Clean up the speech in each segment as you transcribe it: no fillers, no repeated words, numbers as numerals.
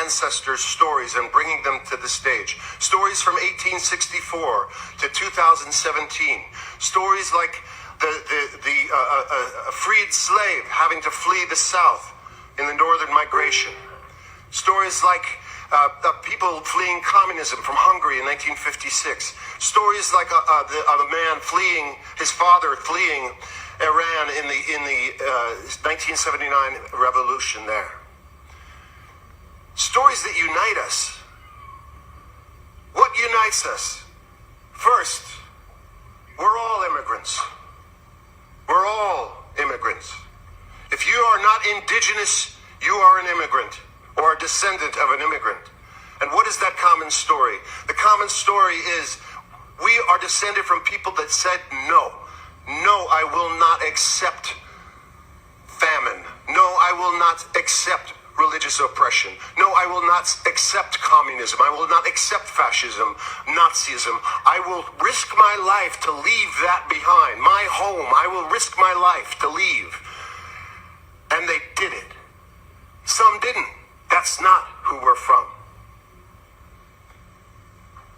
ancestors' stories and bringing them to the stage. Stories from 1864 to 2017. Stories like a freed slave having to flee the South in the Northern Migration. Stories like people fleeing communism from Hungary in 1956. Stories like the man fleeing, his father fleeing Iran in the 1979 revolution there. Stories that unite us. What unites us? First, we're all immigrants. We're all immigrants. If you are not indigenous, you are an immigrant or a descendant of an immigrant. And what is that common story? The common story is we are descended from people that said no. No, I will not accept famine. No, I will not accept religious oppression. No, I will not accept communism. I will not accept fascism, Nazism. I will risk my life to leave that behind. My home, I will risk my life to leave. And they did it. Some didn't. That's not who we're from.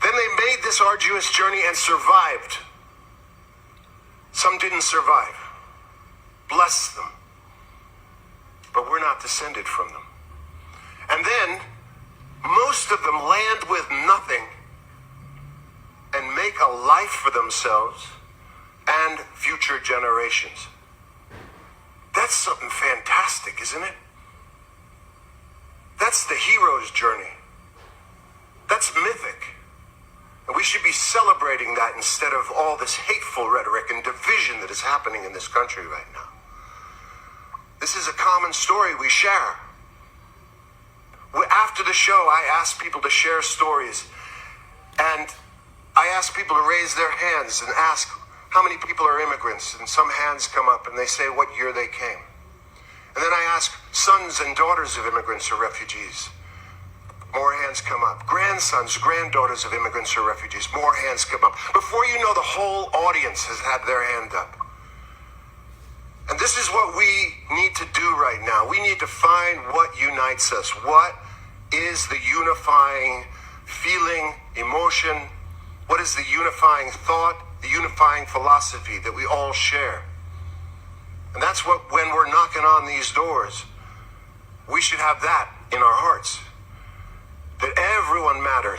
Then they made this arduous journey and survived. Some didn't survive. Bless them. But we're not descended from them. And then, most of them land with nothing and make a life for themselves and future generations. That's something fantastic, isn't it? That's the hero's journey. That's mythic. And we should be celebrating that instead of all this hateful rhetoric and division that is happening in this country right now. This is a common story we share. After the show, I ask people to share stories. And I ask people to raise their hands and ask how many people are immigrants. And some hands come up and they say what year they came. And then I ask sons and daughters of immigrants or refugees. More hands come up. Grandsons, granddaughters of immigrants or refugees. More hands come up. Before you know, the whole audience has had their hand up. And this is what we need to do right now. We need to find what unites us. What is the unifying feeling, emotion? What is the unifying thought, the unifying philosophy that we all share? And that's what, when we're knocking on these doors, we should have that in our hearts. That everyone matters.